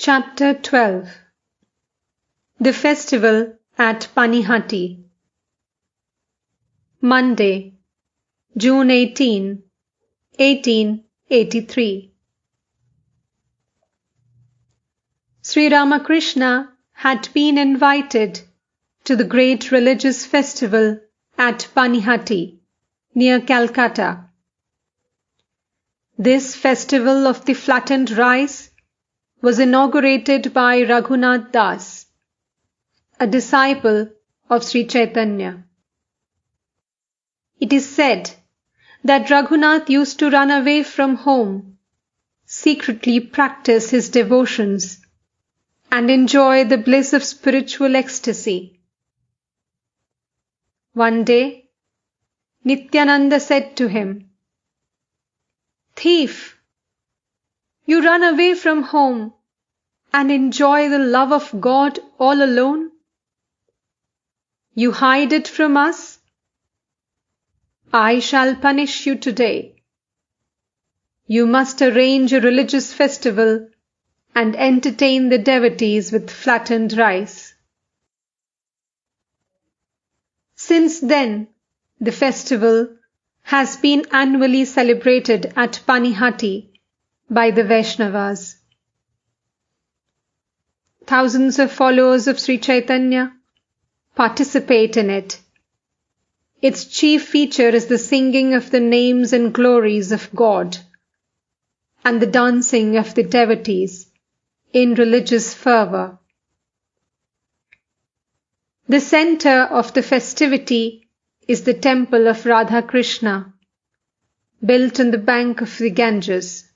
Chapter 12. The Festival at Panihati. Monday, June 18, 1883. Sri Ramakrishna had been invited to the great religious festival at Panihati, near Calcutta. This festival of the flattened rice was inaugurated by Raghunath Das, a disciple of Sri Chaitanya. It is said that Raghunath used to run away from home, secretly practice his devotions, and enjoy the bliss of spiritual ecstasy. One day, Nityananda said to him, "Thief, you run away from home and enjoy the love of God all alone? You hide it from us? I shall punish you today. You must arrange a religious festival and entertain the devotees with flattened rice." Since then, the festival has been annually celebrated at Panihati by the Vaishnavas. Thousands of followers of Sri Chaitanya participate in it. Its chief feature is the singing of the names and glories of God and the dancing of the devotees in religious fervor. The center of the festivity is the temple of Radha Krishna, built on the bank of the Ganges.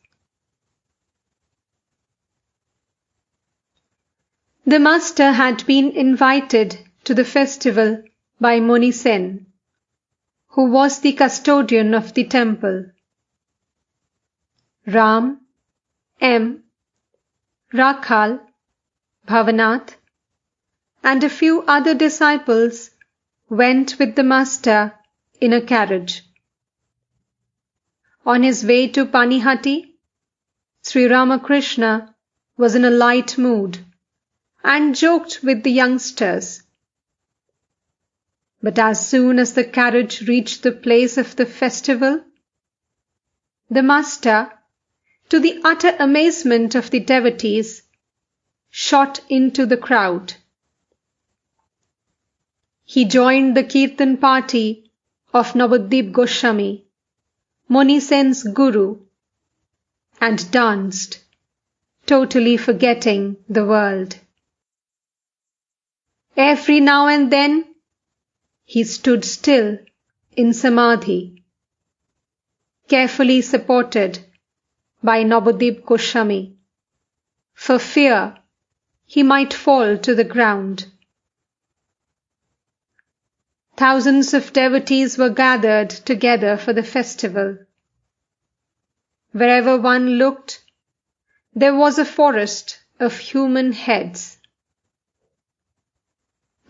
The master had been invited to the festival by Moni Sen, who was the custodian of the temple. Ram, M, Rakhal, Bhavanath, and a few other disciples went with the master in a carriage. On his way to Panihati, Sri Ramakrishna was in a light mood and joked with the youngsters. But as soon as the carriage reached the place of the festival, the master, to the utter amazement of the devotees, shot into the crowd. He joined the Kirtan party of Navadip Goswami, Moni Sen's guru, and danced, totally forgetting the world. Every now and then, he stood still in samadhi, carefully supported by Navadip Goswami, for fear he might fall to the ground. Thousands of devotees were gathered together for the festival. Wherever one looked, there was a forest of human heads.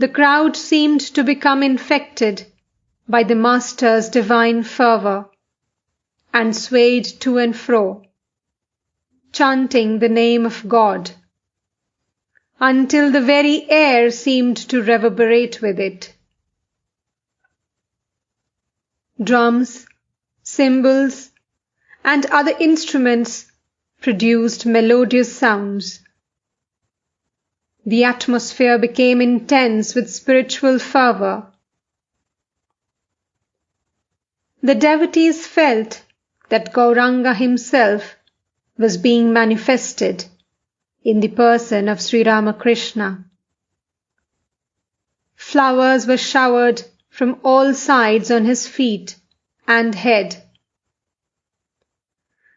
The crowd seemed to become infected by the master's divine fervor and swayed to and fro, chanting the name of God, until the very air seemed to reverberate with it. Drums, cymbals, and other instruments produced melodious sounds. The atmosphere became intense with spiritual fervor. The devotees felt that Gauranga himself was being manifested in the person of Sri Ramakrishna. Flowers were showered from all sides on his feet and head.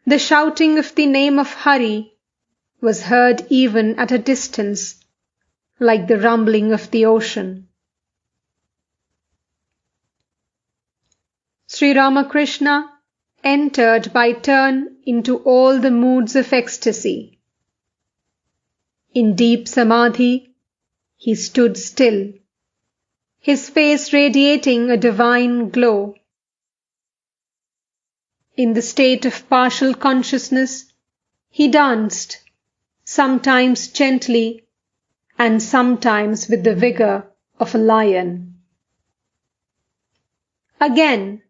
The shouting of the name of Hari was heard even at a distance, like the rumbling of the ocean. Sri Ramakrishna entered by turn into all the moods of ecstasy. In deep samadhi, he stood still, his face radiating a divine glow. In the state of partial consciousness, he danced, sometimes gently and sometimes with the vigor of a lion. Again,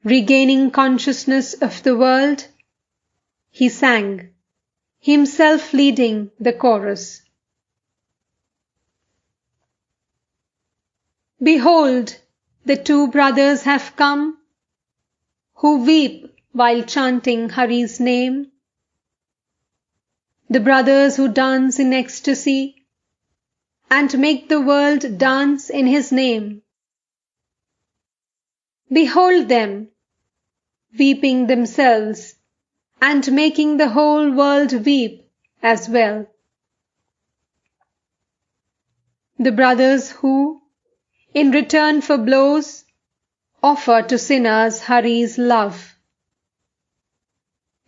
regaining consciousness of the world, he sang, himself leading the chorus. Behold, the two brothers have come, who weep while chanting Hari's name. The brothers who dance in ecstasy and make the world dance in his name. Behold them, weeping themselves and making the whole world weep as well. The brothers who, in return for blows, offer to sinners Hari's love.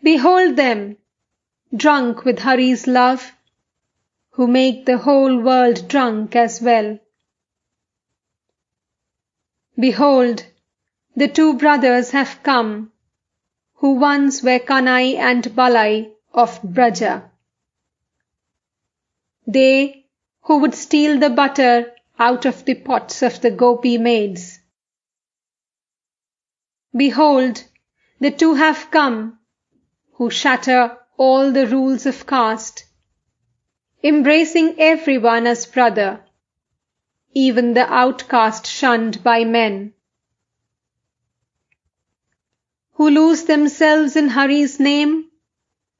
Behold them, drunk with Hari's love, who make the whole world drunk as well. Behold, the two brothers have come, who once were Kanai and Balai of Braja. They who would steal the butter out of the pots of the gopi maids. Behold, the two have come, who shatter all the rules of caste, embracing everyone as brother, even the outcast shunned by men, who lose themselves in Hari's name,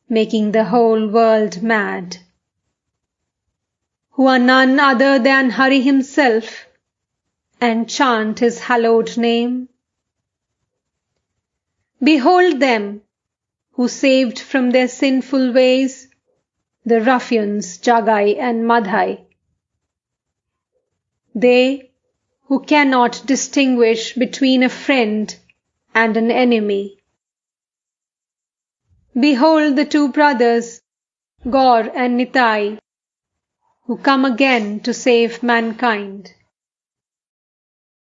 making the whole world mad, who are none other than Hari himself, and chant his hallowed name. Behold them, who saved from their sinful ways the ruffians Jagai and Madhai. They who cannot distinguish between a friend and an enemy. Behold the two brothers, Gaur and Nitai, who come again to save mankind.